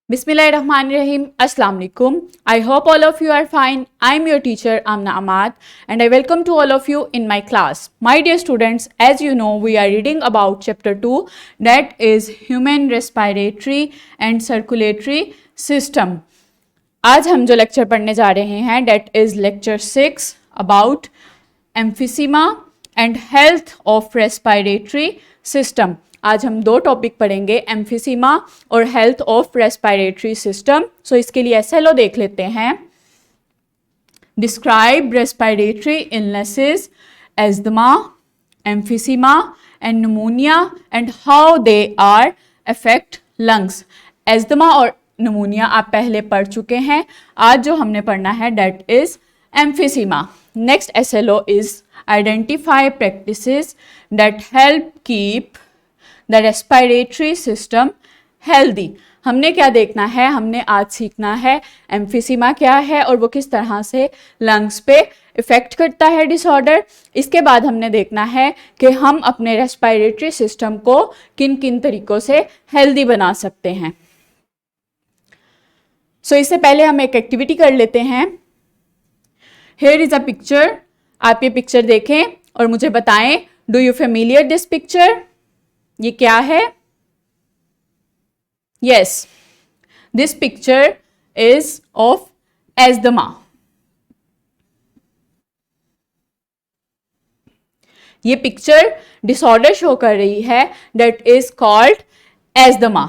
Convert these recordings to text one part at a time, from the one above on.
Bismillahirrahmanirrahim. Assalamu alaikum. I hope all of you are fine. I am your teacher Amna Ahmad and I welcome to all of you in my class. My dear students, as you know, we are reading about chapter 2, that is human respiratory and circulatory system. आज हम जो lecture पढ़ने जा रहे हैं that is lecture 6 about emphysema and health of respiratory system. आज हम दो टॉपिक पढ़ेंगे, एम्फिसीमा और health of respiratory system. So इसके लिए एसएलओ देख लेते हैं. Describe respiratory illnesses, asthma, emphysema and pneumonia and how they are affect lungs. Asthma और निमोनिया आप पहले पढ़ चुके हैं. आज जो हमने पढ़ना है that is emphysema. Next SLO is identify practices that help keep the respiratory system healthy. हमने क्या देखना है, हमने आज सीखना है एम्फिसीमा क्या है और वो किस तरह से लंग्स पे इफेक्ट करता है डिसऑर्डर. इसके बाद हमने देखना है कि हम अपने रेस्पिरेटरी सिस्टम को किन किन तरीकों से हेल्दी बना सकते हैं. सो इससे पहले हम एक एक्टिविटी कर लेते हैं. Here is a picture. आप ये पिक्चर देखें और मुझे बताएं, do you familiar this picture? ये क्या है? Yes, this picture is of asthma. ये पिक्चर डिसऑर्डर शो कर रही है that is called asthma.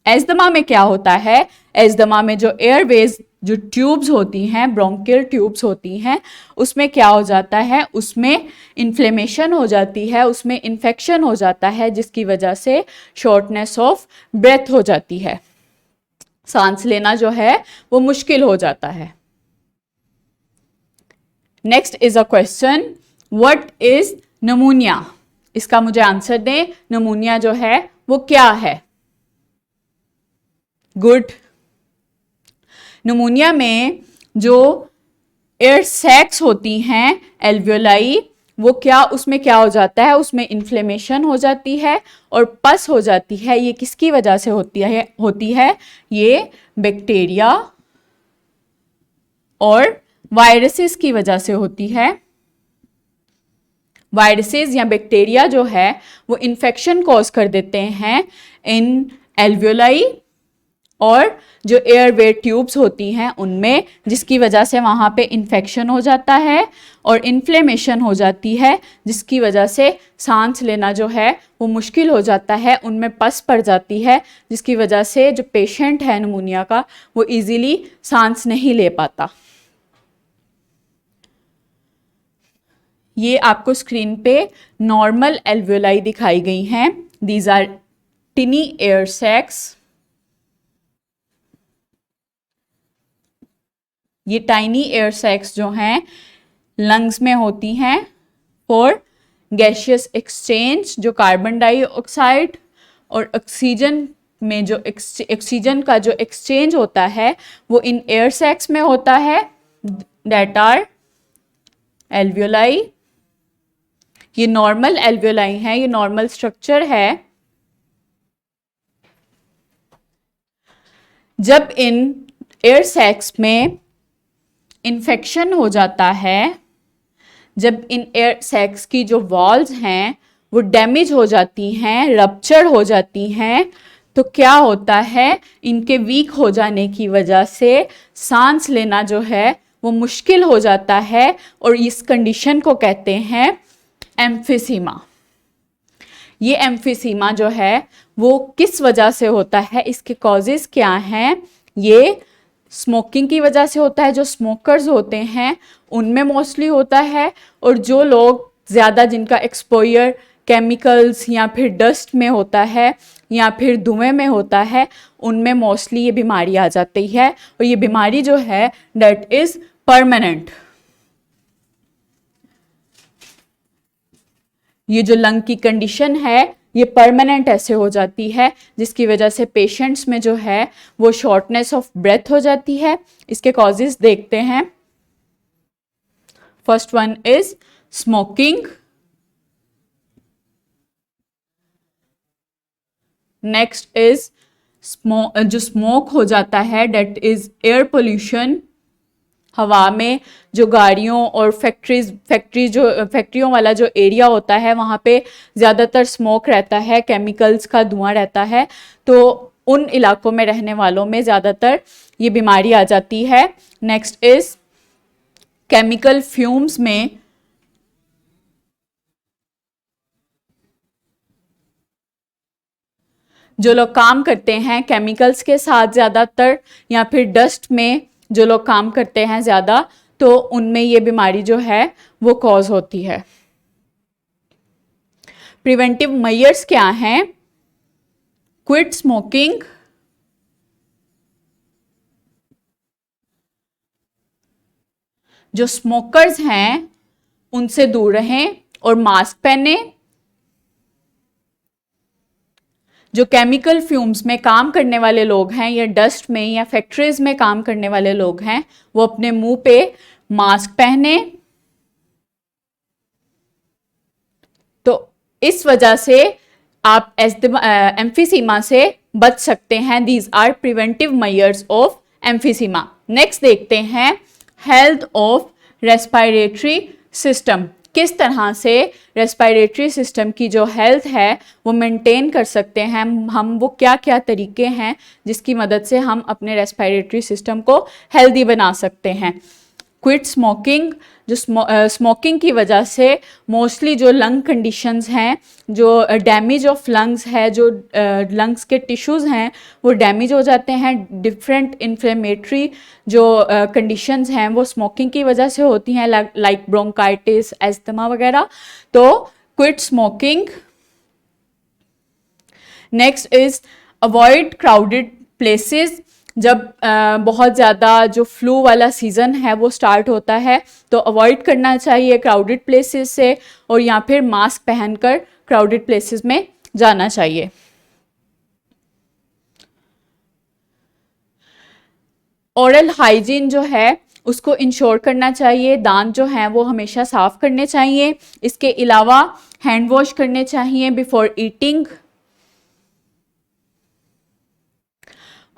Asthma में क्या होता है? एस्थमा में जो एयरवेज जो ट्यूब्स होती हैं, ब्रोंकियल ट्यूब्स होती हैं, उसमें क्या हो जाता है, उसमें इन्फ्लेमेशन हो जाती है, उसमें इन्फेक्शन हो जाता है, जिसकी वजह से शॉर्टनेस ऑफ ब्रेथ हो जाती है. सांस लेना जो है वो मुश्किल हो जाता है. Next is a question, what is pneumonia? इसका मुझे आंसर दें. निमोनिया जो है वो क्या है? गुड. निमोनिया में जो एयर सैक्स होती हैं, एल्वियोलाई, वो क्या, उसमें क्या हो जाता है, उसमें इन्फ्लेमेशन हो जाती है और पस हो जाती है. ये किसकी वजह से होती है? ये बैक्टीरिया और वायरसेस की वजह से होती है. वायरसेस या बैक्टीरिया जो है वो इन्फेक्शन कॉज कर देते हैं इन एल्वियोलाई और जो एयरवे ट्यूब्स होती हैं उनमें, जिसकी वजह से वहाँ पे इन्फेक्शन हो जाता है और इन्फ्लेमेशन हो जाती है, जिसकी वजह से सांस लेना जो है वो मुश्किल हो जाता है. उनमें पस पड़ जाती है, जिसकी वजह से जो पेशेंट है निमोनिया का वो इजीली सांस नहीं ले पाता. ये आपको स्क्रीन पे नॉर्मल एल्वियोलाई दिखाई गई हैं. These are tiny air sacs. ये टाइनी एयर सैक्स जो हैं लंग्स में होती हैं फॉर गैसियस एक्सचेंज. जो कार्बन डाइऑक्साइड और ऑक्सीजन में जो ऑक्सीजन का जो एक्सचेंज होता है वो इन एयर सैक्स में होता है, दैट आर एल्वियोलाई. ये नॉर्मल एल्वियोलाई है, ये नॉर्मल स्ट्रक्चर है. जब इन एयर सैक्स में इन्फेक्शन हो जाता है, जब इन एयर सैक्स की जो वॉल्स हैं वो डैमेज हो जाती हैं, रप्चर हो जाती हैं, तो क्या होता है, इनके वीक हो जाने की वजह से सांस लेना जो है वो मुश्किल हो जाता है और इस कंडीशन को कहते हैं एम्फिसीमा. ये एम्फिसीमा जो है वो किस वजह से होता है, इसके कॉजेज क्या हैं? ये स्मोकिंग की वजह से होता है. जो स्मोकर्स होते हैं उनमें मोस्टली होता है, और जो लोग ज़्यादा जिनका एक्सपोजर केमिकल्स या फिर डस्ट में होता है या फिर धुएं में होता है, उनमें मोस्टली ये बीमारी आ जाती है. और ये बीमारी जो है दैट इज़ परमानेंट. ये जो लंग की कंडीशन है ये परमानेंट ऐसे हो जाती है, जिसकी वजह से पेशेंट्स में जो है वो शॉर्टनेस ऑफ ब्रेथ हो जाती है. इसके कॉजेज देखते हैं. First one is smoking. Next is जो स्मोक हो जाता है डेट इज एयर पोल्यूशन। हवा में जो गाड़ियों और फैक्ट्रियों वाला जो एरिया होता है वहाँ पे ज़्यादातर स्मोक रहता है, केमिकल्स का धुआं रहता है, तो उन इलाकों में रहने वालों में ज़्यादातर ये बीमारी आ जाती है। नेक्स्ट इज केमिकल फ्यूम्स में जो लोग काम करते हैं केमिकल्स के साथ ज़्यादातर, या फिर डस्ट में जो लोग काम करते हैं ज़्यादा, तो उनमें ये बीमारी जो है वो कॉज होती है। प्रिवेंटिव मेजर्स क्या हैं? क्विट स्मोकिंग, जो स्मोकर्स हैं उनसे दूर रहें और मास्क पहने। जो केमिकल फ्यूम्स में काम करने वाले लोग हैं या डस्ट में या फैक्ट्रीज में काम करने वाले लोग हैं वो अपने मुंह पे मास्क पहने। तो इस वजह से आप एम्फीसीमा से बच सकते हैं। These are preventive measures of emphysema. Next देखते हैं हेल्थ ऑफ रेस्पिरेटरी सिस्टम। किस तरह से रेस्पिरेटरी सिस्टम की जो हेल्थ है वो मेंटेन कर सकते हैं हम, वो क्या क्या तरीके हैं जिसकी मदद से हम अपने रेस्पिरेटरी सिस्टम को हेल्दी बना सकते हैं। क्विट स्मोकिंग, जो स्मोकिंग की वजह से मोस्टली जो लंग कंडीशंस हैं, जो डैमेज ऑफ लंग्स है, जो लंग्स के टिश्यूज़ हैं वो डैमेज हो जाते हैं। डिफरेंट इन्फ्लेमेटरी जो कंडीशंस हैं वो स्मोकिंग की वजह से होती हैं, लाइक ब्रोंकाइटिस, एस्थमा वगैरह। तो quit smoking. Next is avoid crowded places. जब बहुत ज़्यादा जो फ्लू वाला सीज़न है वो स्टार्ट होता है तो अवॉइड करना चाहिए क्राउडेड प्लेसेस से, और या फिर मास्क पहनकर क्राउडेड प्लेसेस में जाना चाहिए। ओरल हाइजीन जो है उसको इंश्योर करना चाहिए। दांत जो हैं वो हमेशा साफ करने चाहिए। इसके अलावा हैंड वॉश करने चाहिए बिफोर ईटिंग,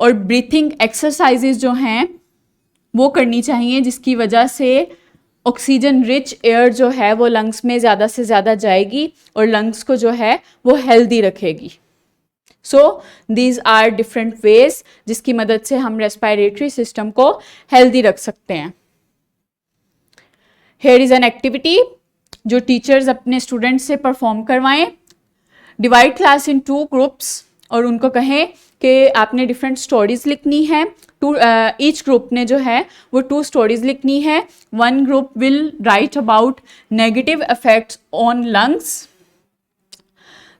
और ब्रीथिंग एक्सरसाइजेज जो हैं वो करनी चाहिए जिसकी वजह से ऑक्सीजन रिच एयर जो है वो लंग्स में ज़्यादा से ज़्यादा जाएगी और लंग्स को जो है वो हेल्दी रखेगी। So these are different ways जिसकी मदद से हम रेस्पिरेटरी सिस्टम को हेल्दी रख सकते हैं। हेयर इज़ एन एक्टिविटी जो टीचर्स अपने स्टूडेंट्स से परफॉर्म करवाएं। डिवाइड क्लास इन 2 ग्रुप्स और उनको कहें कि आपने डिफरेंट स्टोरीज लिखनी है। ईच ग्रुप ने जो है वो 2 स्टोरीज लिखनी है। 1 group will write about negative effects on lungs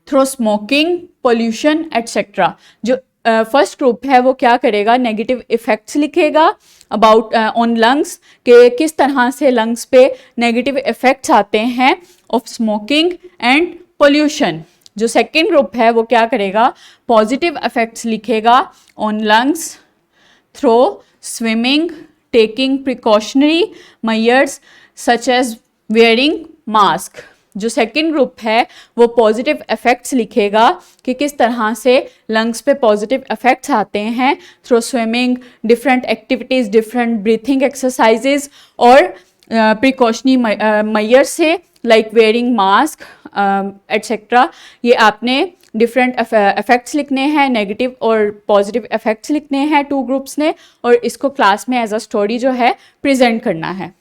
through smoking, pollution etcetera. जो फर्स्ट ग्रुप है वो क्या करेगा, नेगेटिव इफेक्ट्स लिखेगा अबाउट ऑन लंग्स, के किस तरह से लंग्स पे नेगेटिव इफेक्ट्स आते हैं ऑफ स्मोकिंग एंड पोल्यूशन। जो सेकेंड ग्रुप है वो क्या करेगा, पॉजिटिव इफेक्ट्स लिखेगा on lungs through swimming, taking precautionary measures such as wearing mask. जो सेकेंड ग्रुप है वो पॉजिटिव इफेक्ट्स लिखेगा कि किस तरह से लंग्स पे पॉजिटिव इफेक्ट्स आते हैं through swimming, different activities, different breathing exercises और प्रिकॉशनरी मेजर्स से लाइक वेयरिंग मास्क एटसेट्रा। ये आपने डिफरेंट इफेक्ट्स लिखने हैं, नेगेटिव और पॉजिटिव इफेक्ट्स लिखने हैं 2 ग्रुप्स ने, और इसको क्लास में एज अ स्टोरी जो है प्रेजेंट करना है।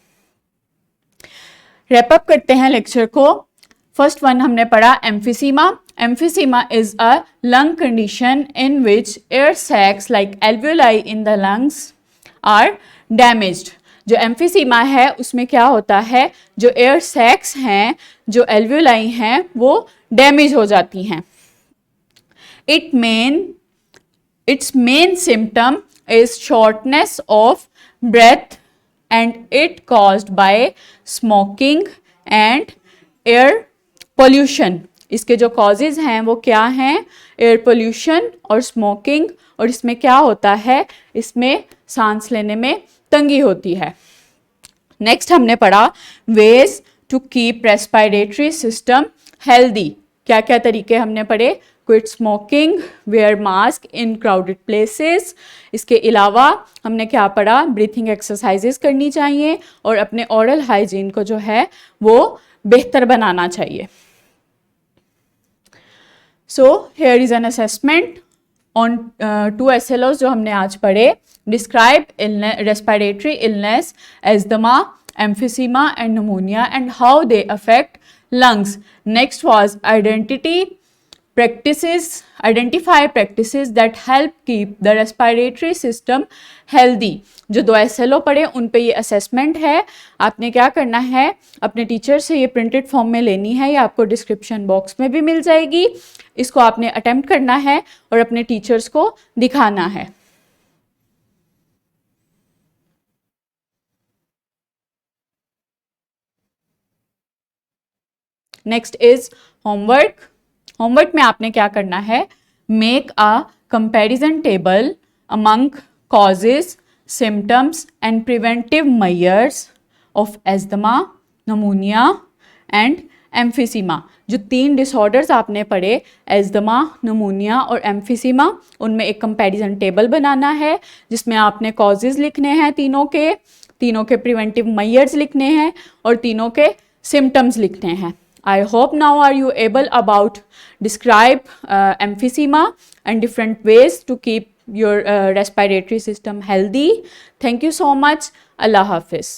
रैप अप करते हैं लेक्चर को। फर्स्ट वन हमने पढ़ा emphysema. Emphysema is a lung condition in which air sacs like alveoli in the lungs are damaged. जो एम्फीसीमा है उसमें क्या होता है, जो एयर सैक्स हैं, जो एल्वियोलाई हैं, वो डैमेज हो जाती हैं। Its main symptom is shortness of breath and it caused by smoking and air pollution. इसके जो कॉजेज हैं वो क्या हैं, एयर पोल्यूशन और स्मोकिंग, और इसमें क्या होता है, इसमें सांस लेने में तंगी होती है। नेक्स्ट हमने पढ़ा ways to keep respiratory system healthy. क्या क्या तरीके हमने पढ़े, quit smoking, wear mask in crowded places. इसके अलावा हमने क्या पढ़ा, ब्रीथिंग एक्सरसाइजेस करनी चाहिए और अपने ओरल हाइजीन को जो है वो बेहतर बनाना चाहिए। So here is an assessment on 2 SLOs जो हमने आज पढ़े। Describe respiratory illness, asthma, emphysema and pneumonia and how they affect lungs. Next was identify practices that help keep the respiratory system healthy. जो 2 SLO पढ़े उन पे ये assessment है। आपने क्या करना है, अपने टीचर से ये प्रिंटेड फॉर्म में लेनी है, या आपको डिस्क्रिप्शन बॉक्स में भी मिल जाएगी। इसको आपने अटेम्प्ट करना है और अपने टीचर्स को दिखाना है। Next is homework. होमवर्क में आपने क्या करना है, make a comparison table among causes, symptoms and preventive measures of asthma, pneumonia and emphysema. जो 3 डिसऑर्डर्स आपने पढ़े, एस्थमा, निमोनिया और एम्फिसीमा, उनमें एक कंपैरिजन टेबल बनाना है जिसमें आपने कॉजेज लिखने हैं तीनों के प्रिवेंटिव मेजर्स लिखने हैं और तीनों के सिम्टम्स लिखने हैं। I hope now are you able about describe emphysema and different ways to keep your respiratory system healthy. Thank you so much. Allah Hafiz.